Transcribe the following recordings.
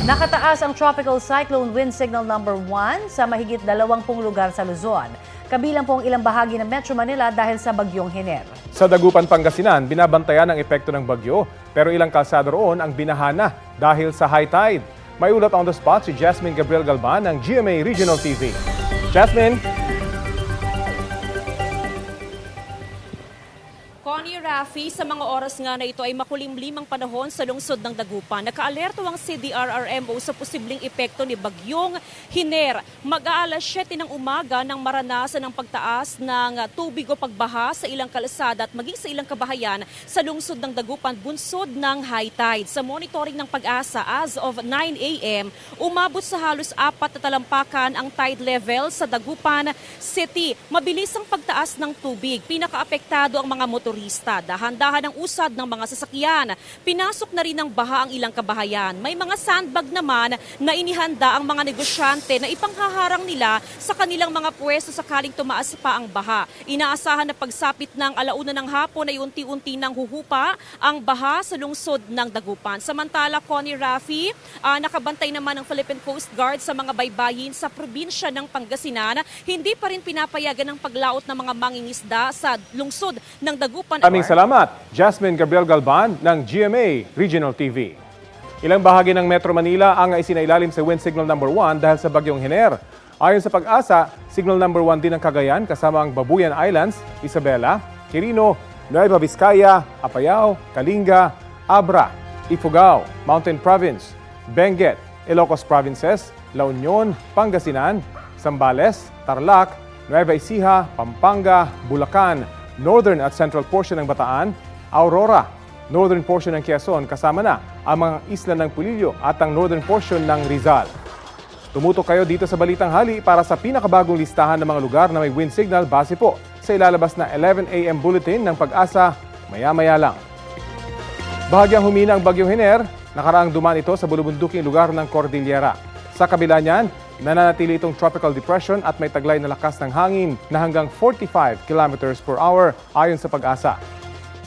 Nakataas ang Tropical Cyclone Wind Signal number 1 sa mahigit 20 lugar sa Luzon. Kabilang po ang ilang bahagi ng Metro Manila dahil sa bagyong Hiner. Sa Dagupan, Pangasinan, binabantayan ang epekto ng bagyo pero ilang kalsada roon ang binahana dahil sa high tide. May ulat on the spot si Jasmine Gabriel Galban ng GMA Regional TV. Jasmine? Connie, Rafi, sa mga oras nga na ito ay makulimlim ang panahon sa lungsod ng Dagupan. Naka-alerto ang CDRRMO sa posibleng epekto ni Bagyong Hiner. Mag-aalas 7 ng umaga nang maranasan ang pagtaas ng tubig o pagbaha sa ilang kalsada at maging sa ilang kabahayan sa lungsod ng Dagupan, bunsod ng high tide. Sa monitoring ng Pag-asa as of 9 a.m., umabot sa halos 4 na talampakan ang tide level sa Dagupan City. Mabilis ang pagtaas ng tubig. Pinakaapektado ang mga motorista. Dahan-dahan ang usad ng mga sasakyan. Pinasok na rin ng baha ang ilang kabahayan. May mga sandbag naman na inihanda ang mga negosyante na ipanghaharang nila sa kanilang mga pwesto sakaling tumaas pa ang baha. Inaasahan na pagsapit ng alauna ng hapon ay unti-unti nang huhupa ang baha sa lungsod ng Dagupan. Samantala, Connie, Rafi, nakabantay naman ng Philippine Coast Guard sa mga baybayin sa probinsya ng Pangasinan. Hindi pa rin pinapayagan ang paglaot ng mga mangingisda sa lungsod ng Dagupan. Maraming salamat, Jasmine Gabriel Galban ng GMA Regional TV. Ilang bahagi ng Metro Manila ang isinailalim sa Wind Signal number 1 dahil sa bagyong Hiner. Ayon sa Pag-asa, Signal number 1 din ang Cagayan kasama ang Babuyan Islands, Isabela, Quirino, Nueva Vizcaya, Apayao, Kalinga, Abra, Ifugao, Mountain Province, Benguet, Ilocos Provinces, La Union, Pangasinan, Zambales, Tarlac, Nueva Ecija, Pampanga, Bulacan, Northern at Central portion ng Bataan, Aurora, Northern portion ng Quezon kasama na ang mga isla ng Pulillo at ang Northern portion ng Rizal. Tumutok kayo dito sa Balitang Hali para sa pinakabagong listahan ng mga lugar na may wind signal base po sa ilalabas na 11 a.m. bulletin ng Pag-asa maya-maya lang. Bahagyang humina ang bagyong Hiner, nakaraang dumaan ito sa bulubunduking lugar ng Cordillera. Sa kabila niyan, nananatili itong tropical depression at may taglay na lakas ng hangin na hanggang 45 kilometers per hour ayon sa Pag-asa.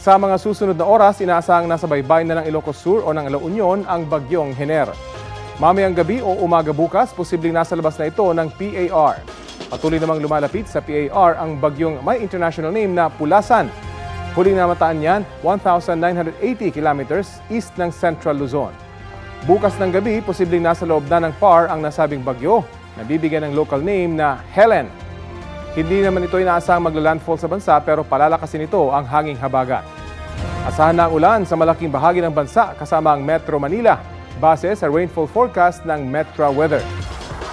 Sa mga susunod na oras, inaasahang nasa baybay na ng Ilocos Sur o ng La Union ang bagyong Hiner. Mamayang gabi o umaga bukas, posibleng nasa labas na ito ng PAR. Patuloy namang lumalapit sa PAR ang bagyong may international name na Pulasan. Huling namataan niyan, 1,980 kilometers east ng Central Luzon. Bukas ng gabi, posibleng nasa loob na ng PAR ang nasabing bagyo na bibigyan ng local name na Helen. Hindi naman ito inaasahang magla-landfall sa bansa pero palalakasin ito ang hanging habagat. Asahan na ang ulan sa malaking bahagi ng bansa kasama ang Metro Manila base sa rainfall forecast ng Metro Weather.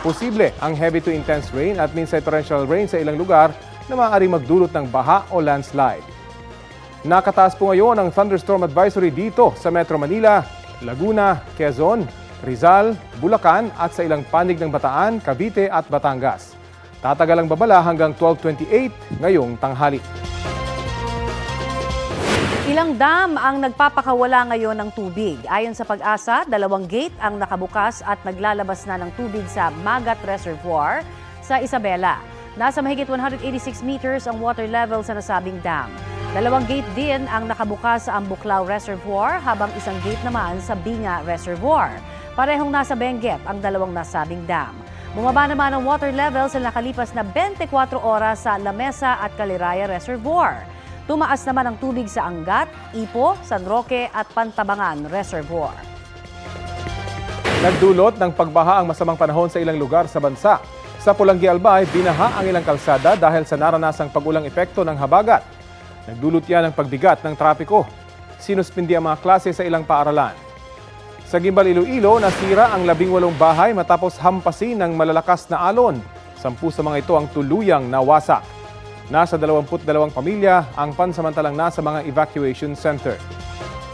Posible ang heavy to intense rain at minsan torrential rain sa ilang lugar na maaaring magdulot ng baha o landslide. Nakataas po ngayon ang thunderstorm advisory dito sa Metro Manila, Laguna, Quezon, Rizal, Bulacan at sa ilang panig ng Bataan, Cavite at Batangas. Tatagal ang babala hanggang 12:28 ngayong tanghali. Ilang dam ang nagpapakawala ngayon ng tubig. Ayon sa Pag-asa, 2 gate ang nakabukas at naglalabas na ng tubig sa Magat Reservoir sa Isabela. Nasa mahigit 186 meters ang water level sa nasabing dam. 2 gate din ang nakabukas sa Ambuclao Reservoir habang 1 gate naman sa Binga Reservoir. Parehong nasa Benguet ang 2 nasabing dam. Bumaba naman ang water level sa nakalipas na 24 oras sa La Mesa at Caliraya Reservoir. Tumaas naman ang tubig sa Angat, Ipo, San Roque at Pantabangan Reservoir. Nagdulot ng pagbaha ang masamang panahon sa ilang lugar sa bansa. Sa Pulangi, Albay, binaha ang ilang kalsada dahil sa naranasang pag-ulang epekto ng habagat. Nagdulot yan ng pagbigat ng trapiko. Sinuspindi ang mga klase sa ilang paaralan. Sa Gimbal, Iloilo, nasira ang 18 bahay matapos hampasin ng malalakas na alon. 10 sa mga ito ang tuluyang nawasak. Nasa 22 pamilya ang pansamantalang nasa mga evacuation center.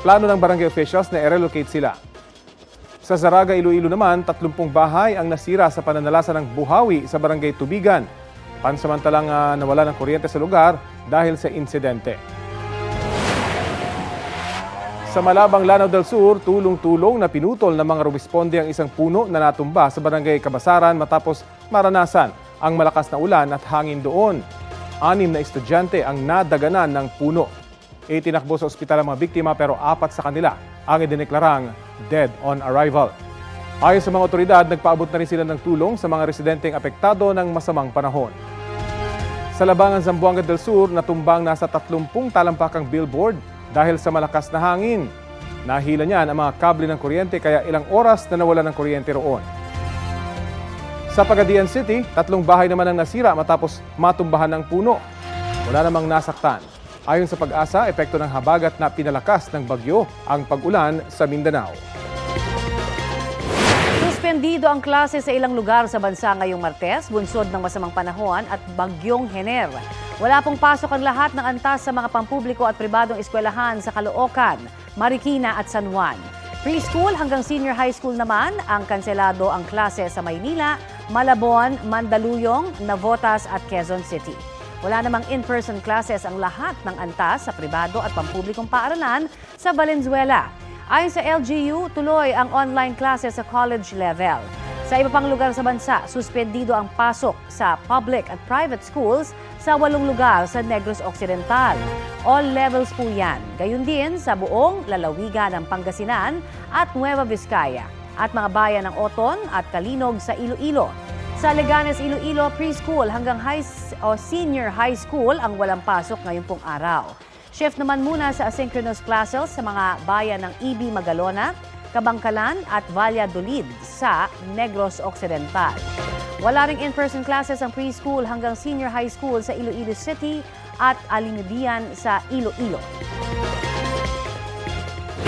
Plano ng barangay officials na i-relocate sila. Sa Zaraga, Iloilo naman, 30 bahay ang nasira sa pananalasa ng buhawi sa barangay Tubigan. Pansamantalang nawala ng kuryente sa lugar dahil sa insidente. Sa Malabang, Lanao del Sur, tulong-tulong na pinutol ng mga rumisponde ang isang puno na natumba sa barangay Kabasaran matapos maranasan ang malakas na ulan at hangin doon. 6 na estudyante ang nadaganan ng puno. Itinakbo sa ospital ang mga biktima pero 4 sa kanila ang idineklarang dead on arrival. Ayon sa mga otoridad, nagpaabot na rin sila ng tulong sa mga residenteng apektado ng masamang panahon. Sa Labangan, Zamboanga del Sur, natumbang nasa 30 talampakang billboard dahil sa malakas na hangin. Nahila niyan ang mga kable ng kuryente kaya ilang oras na nawala ng kuryente roon. Sa Pagadian City, 3 bahay naman ang nasira matapos matumbahan ng puno. Wala namang nasaktan. Ayon sa Pag-asa, epekto ng habagat na pinalakas ng bagyo ang pag-ulan sa Mindanao. Suspendido ang klase sa ilang lugar sa bansa ngayong Martes, bunsod ng masamang panahon at bagyong Hener. Wala pong pasok ang lahat ng antas sa mga pampubliko at pribadong eskwelahan sa Caloocan, Marikina at San Juan. Preschool hanggang senior high school naman ang kanselado ang klase sa Maynila, Malabon, Mandaluyong, Navotas at Quezon City. Wala namang in-person classes ang lahat ng antas sa pribado at pampublikong paaralan sa Valenzuela. Ayon sa LGU, tuloy ang online classes sa college level. Sa iba pang lugar sa bansa, suspendido ang pasok sa public at private schools sa 8 lugar sa Negros Occidental. All levels po yan. Gayun din sa buong lalawigan ng Pangasinan at Nueva Vizcaya at mga bayan ng Oton at Kalinog sa Iloilo. Sa Leganes, Iloilo, preschool hanggang senior high school ang walang pasok ngayong pong araw. Shift naman muna sa asynchronous classes sa mga bayan ng Ibi, Magalona, Kabangkalan at Valladolid sa Negros Occidental. Wala ring in-person classes ang preschool hanggang senior high school sa Iloilo City at Alinudian sa Iloilo.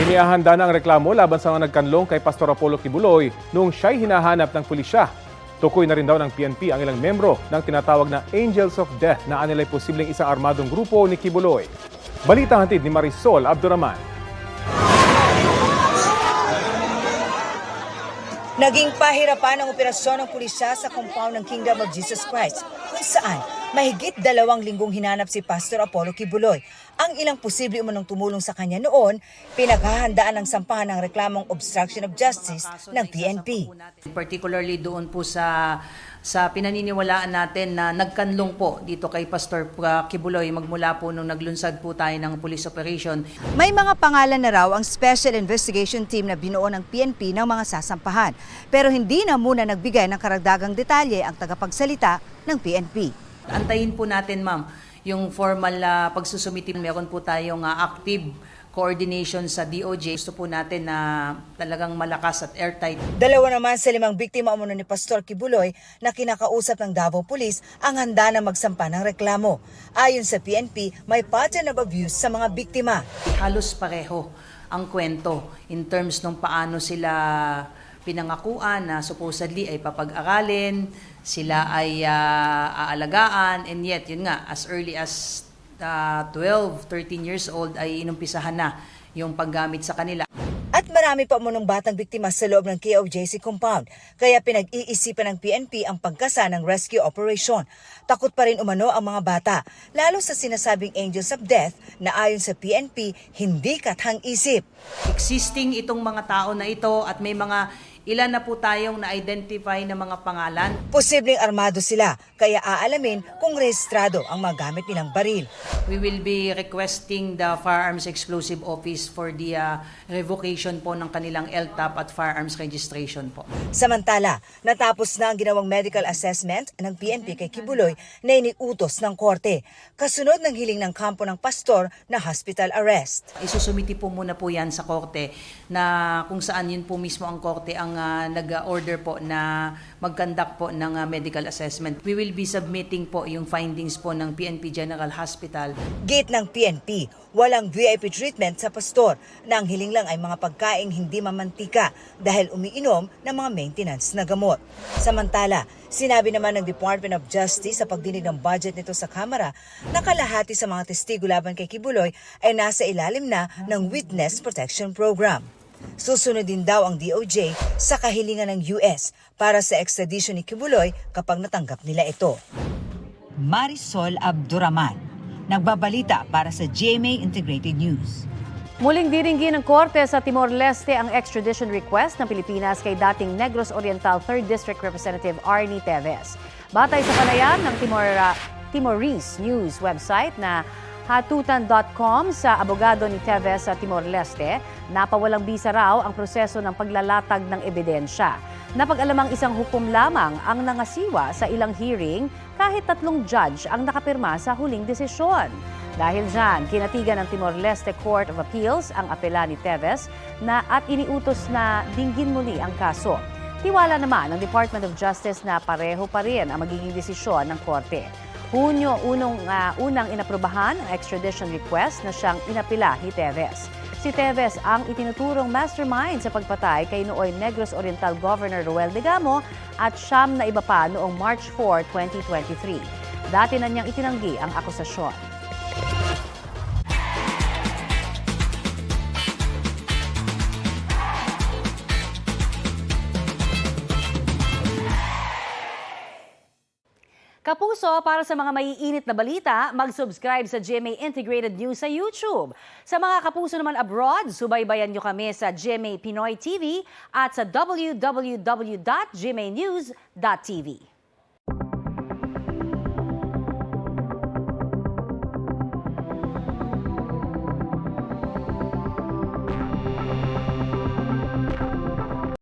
Inihahanda na ang reklamo laban sa mga nagkanlong kay Pastor Apollo Kibuloy noong siya'y hinahanap ng pulisya. Tukoy na rin daw ng PNP ang ilang membro ng tinatawag na Angels of Death na anilay posibleng isang armadong grupo ni Kibuloy. Balita hatid ni Marisol Abduraman. Naging pahirapan ang operasyon ng pulisya sa compound ng Kingdom of Jesus Christ kung saan mahigit 2 linggong hinanap si Pastor Apollo Kibuloy. Ang ilang posible umanong tumulong sa kanya noon, pinaghahandaan ng sampahan ng reklamong obstruction of justice ng PNP. Particularly doon po sa pinaniniwalaan natin na nagkanlong po dito kay Pastor Kibuloy magmula po nung naglunsad po tayo ng police operation. May mga pangalan na raw ang Special Investigation Team na binuo ng PNP ng mga sasampahan. Pero hindi na muna nagbigay ng karagdagang detalye ang tagapagsalita ng PNP. Antayin po natin, ma'am, yung formal pagsusumiti. Meron po tayong active coordination sa DOJ. Gusto po natin na talagang malakas at airtight. 2 naman sa 5 biktima umano ni Pastor Kibuloy na kinakausap ng Davao Police ang handa na magsampa ng reklamo. Ayon sa PNP, may pattern of abuse sa mga biktima. Halos pareho ang kwento in terms ng paano sila pinangakuan na supposedly ay papag-aralin, sila ay aalagaan, and yet, yun nga, as early as 12, 13 years old ay inumpisahan na yung paggamit sa kanila. At marami pa umunong batang biktima sa loob ng KOJC compound, kaya pinag-iisipan ng PNP ang pagkasa ng rescue operation. Takot pa rin umano ang mga bata, lalo sa sinasabing Angels of Death na ayon sa PNP, hindi kathang-isip. Existing itong mga tao na ito at may mga ilan na po tayong na-identify na mga pangalan. Posibleng armado sila, kaya aalamin kung rehistrado ang mga gamit nilang baril. We will be requesting the Firearms Explosive Office for the revocation po ng kanilang LTAP at firearms registration po. Samantala, natapos na ang ginawang medical assessment ng PNP kay Kibuloy na iniutos ng korte, kasunod ng hiling ng kampo ng pastor na hospital arrest. Isusumiti po muna po yan sa korte na kung saan yun po mismo ang korte ang nag-order po na mag-conduct po ng medical assessment. We will be submitting po yung findings po ng PNP General Hospital. Gate ng PNP, walang VIP treatment sa pastor na ang hiling lang ay mga pagkaing hindi mamantika dahil umiinom ng mga maintenance na gamot. Samantala, sinabi naman ng Department of Justice sa pagdinig ng budget nito sa Kamara na kalahati sa mga testigo laban kay Kibuloy ay nasa ilalim na ng Witness Protection Program. Susunod din daw ang DOJ sa kahilingan ng US para sa extradition ni Kibuloy kapag natanggap nila ito. Marisol Abduraman, nagbabalita para sa GMA Integrated News. Muling diringgin ng korte sa Timor-Leste ang extradition request ng Pilipinas kay dating Negros Oriental 3rd District Representative Arnie Teves. Batay sa panayan ng Timorese News website na Hatutan.com sa abogado ni Teves sa Timor-Leste, napawalang bisa raw ang proseso ng paglalatag ng ebidensya. Napag-alamang isang hukom lamang ang nangasiwa sa ilang hearing kahit 3 judge ang nakapirma sa huling desisyon. Dahil dyan, kinatigan ng Timor-Leste Court of Appeals ang apela ni Teves at iniutos na dinggin muli ang kaso. Tiwala naman ng Department of Justice na pareho pa rin ang magiging desisyon ng korte. Hunyo unang inaprobahan ang extradition request na siyang inapila ni Teves. Si Teves ang itinuturong mastermind sa pagpatay kay nooy Negros Oriental Governor Roel Degamo at 9 na iba pa noong March 4, 2023. Dati na niyang itinanggi ang akusasyon. Kapuso, para sa mga maiinit na balita, mag-subscribe sa GMA Integrated News sa YouTube. Sa mga kapuso naman abroad, subaybayan nyo kami sa GMA Pinoy TV at sa www.gmanews.tv.